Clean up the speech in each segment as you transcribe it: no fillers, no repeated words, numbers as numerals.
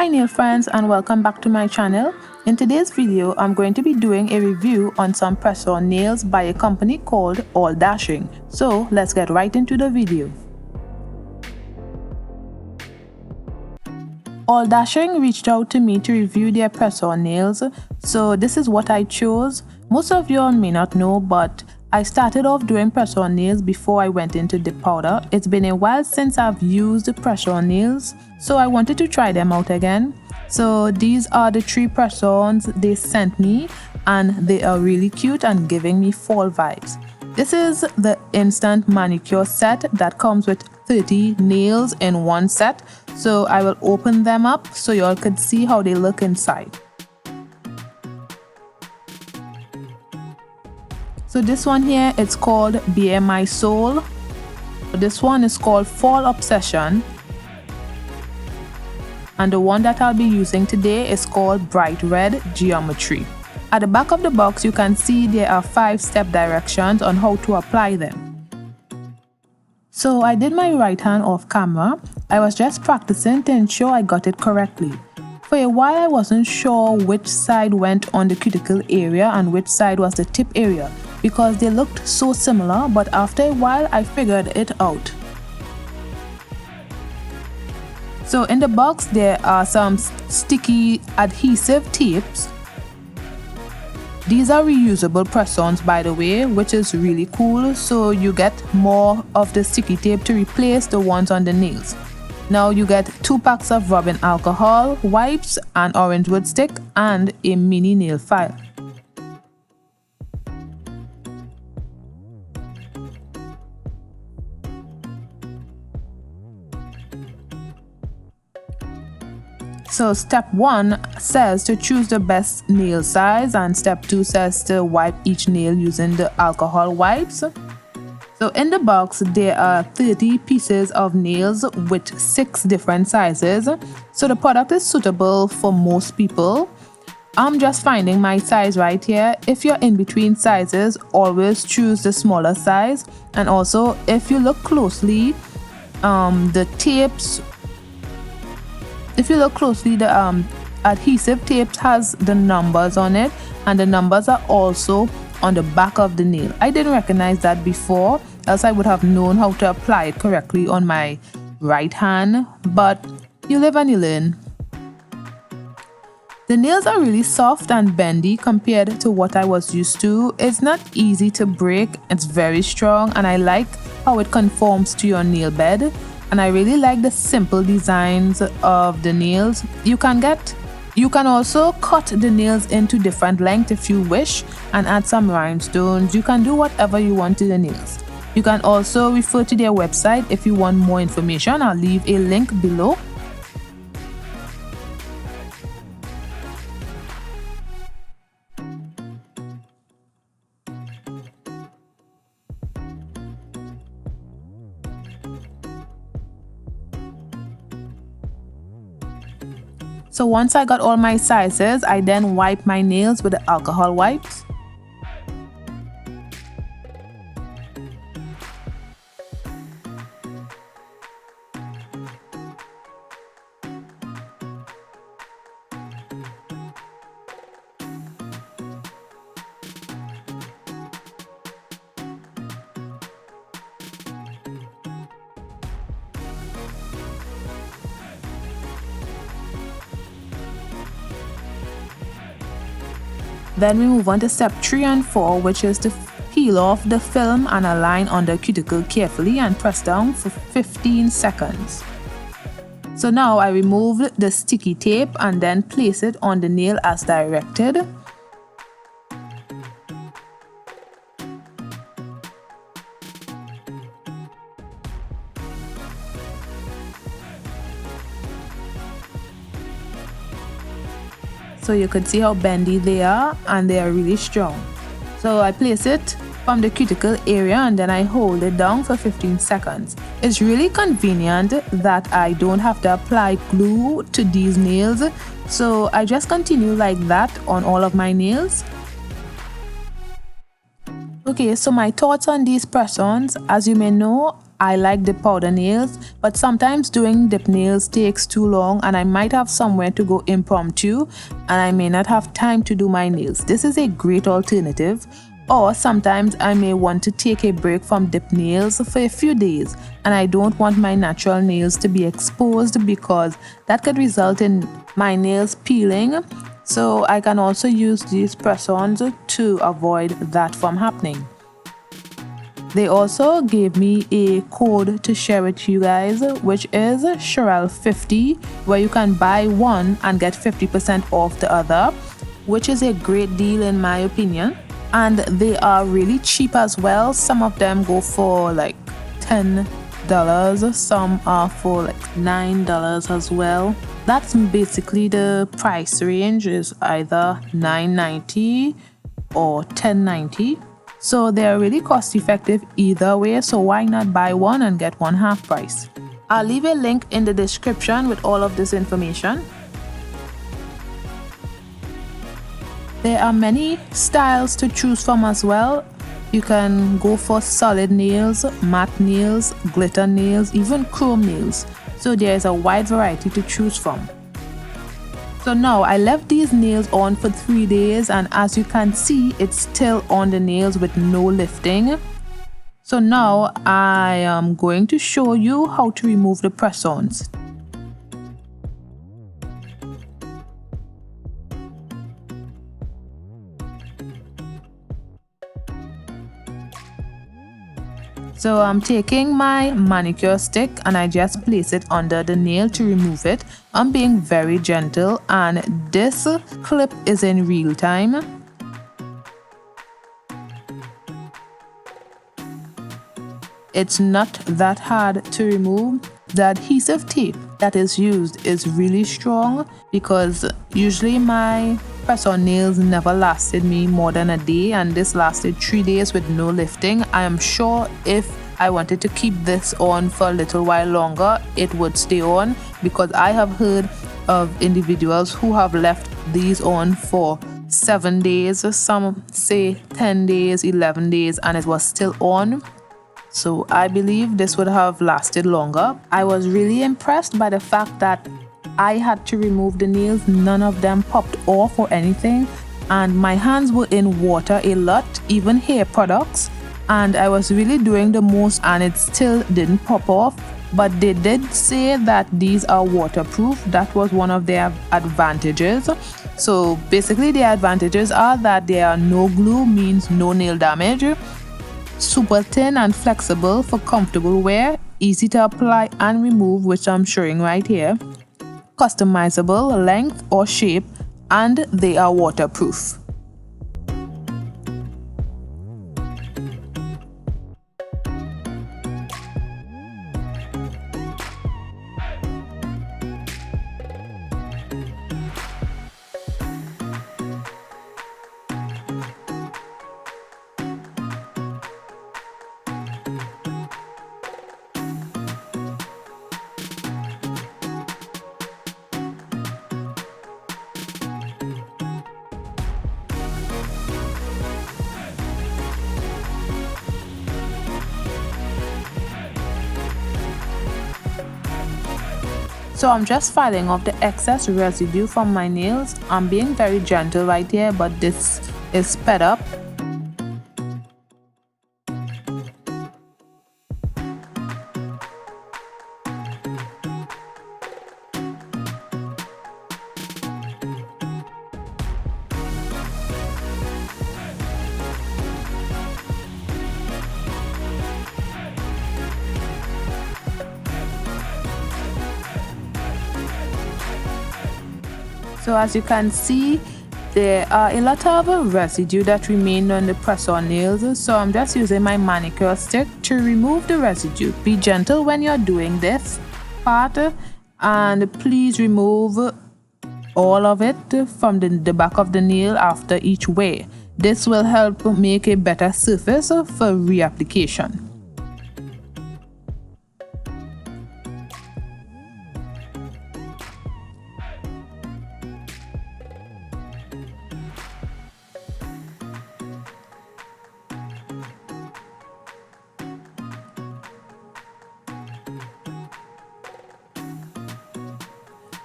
Hi nail friends, and welcome back to my channel. In today's video, I'm going to be doing a review on some press-on nails by a company called ALLDASHING. So let's get right into the video. ALLDASHING reached out to me to review their press-on nails, so this is what I chose. Most of you all may not know, but I started off doing press-on nails before I went into dip powder. It's been a while since I've used press-on nails, so I wanted to try them out again. So these are the 3 press-ons they sent me, and they are really cute and giving me fall vibes. This is the instant manicure set that comes with 30 nails in one set. So I will open them up so y'all could see how they look inside. So this one here, it's called Bare My Soul. This one is called Fall Obsession. And the one that I'll be using today is called Bright Red Geometry. At the back of the box, you can see there are 5-step directions on how to apply them. So I did my right hand off camera. I was just practicing to ensure I got it correctly. For a while, I wasn't sure which side went on the cuticle area and which side was the tip area, because they looked so similar, but after a while I figured it out. So in the box there are some sticky adhesive tapes. These are reusable press-ons, by the way, which is really cool, so you get more of the sticky tape to replace the ones on the nails. Now you get 2 packs of rubbing alcohol, wipes, an orange wood stick, and a mini nail file. So step 1 says to choose the best nail size, and step 2 says to wipe each nail using the alcohol wipes. So in the box there are 30 pieces of nails with 6 different sizes. So the product is suitable for most people. I'm just finding my size right here. If you're in between sizes, always choose the smaller size. And also, if you look closely, the tapes, if you look closely, the adhesive tapes has the numbers on it, and the numbers are also on the back of the nail. I didn't recognize that before, else I would have known how to apply it correctly on my right hand, but you live and you learn. The nails are really soft and bendy compared to what I was used to. It's not easy to break, it's very strong, and I like how it conforms to your nail bed. And I really like the simple designs of the nails. You can also cut the nails into different lengths if you wish, and add some rhinestones. You can do whatever you want to the nails. You can also refer to their website if you want more information. I'll leave a link below. So once I got all my sizes, I then wipe my nails with the alcohol wipes. Then we move on to step 3 and 4, which is to peel off the film and align on the cuticle carefully and press down for 15 seconds. So now I removed the sticky tape and then place it on the nail as directed. So you could see how bendy they are, and they are really strong. So I place it from the cuticle area and then I hold it down for 15 seconds. It's really convenient that I don't have to apply glue to these nails. So I just continue like that on all of my nails. Okay, so my thoughts on these press-ons. As you may know, I like dip powder nails, but sometimes doing dip nails takes too long and I might have somewhere to go impromptu and I may not have time to do my nails. This is a great alternative. Or sometimes I may want to take a break from dip nails for a few days and I don't want my natural nails to be exposed because that could result in my nails peeling. So I can also use these press-ons to avoid that from happening. They also gave me a code to share with you guys, which is Cherael50, where you can buy one and get 50% off the other, which is a great deal in my opinion. And they are really cheap as well. Some of them go for like $10, some are for like $9 as well. That's basically the price range, is either $9.90 or $10.90. So they're really cost effective either way, so why not buy one and get one half price. I'll leave a link in the description with all of this information. There are many styles to choose from as well. You can go for solid nails, matte nails, glitter nails, even chrome nails. So there is a wide variety to choose from. So now I left these nails on for 3 days and as you can see, it's still on the nails with no lifting. So now I am going to show you how to remove the press-ons. So I'm taking my manicure stick and I just place it under the nail to remove it. I'm being very gentle and this clip is in real time. It's not that hard to remove. The adhesive tape that is used is really strong because usually my press-on nails never lasted me more than a day and this lasted 3 days with no lifting. I am sure if I wanted to keep this on for a little while longer, it would stay on because I have heard of individuals who have left these on for 7 days, some say 10 days, 11 days, and it was still on. So I believe this would have lasted longer. I was really impressed by the fact that I had to remove the nails. None of them popped off or anything. And my hands were in water a lot, even hair products. And I was really doing the most and it still didn't pop off. But they did say that these are waterproof. That was one of their advantages. So basically the advantages are that they are no glue, means no nail damage. Super thin and flexible for comfortable wear, easy to apply and remove, which I'm showing right here, customizable length or shape, and they are waterproof. So I'm just filing off the excess residue from my nails. I'm being very gentle right here, but this is sped up. So as you can see, there are a lot of residue that remained on the press-on nails. So I'm just using my manicure stick to remove the residue. Be gentle when you're doing this part and please remove all of it from the back of the nail after each wear. This will help make a better surface for reapplication.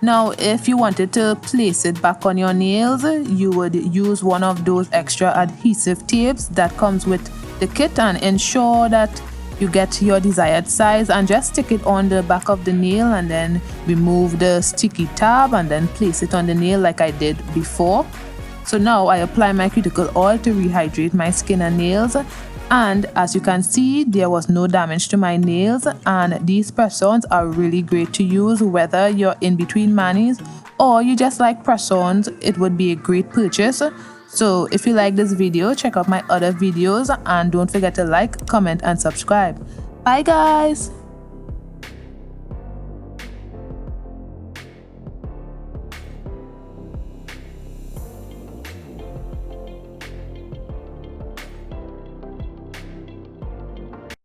Now, if you wanted to place it back on your nails, you would use one of those extra adhesive tapes that comes with the kit, and ensure that you get your desired size and just stick it on the back of the nail, and then remove the sticky tab and then place it on the nail like I did before. So now I apply my cuticle oil to rehydrate my skin and nails, and as you can see, there was no damage to my nails, and these press-ons are really great to use whether you're in between manis or you just like press-ons. It would be a great purchase. So if you like this video, check out my other videos and don't forget to like, comment and subscribe. Bye guys!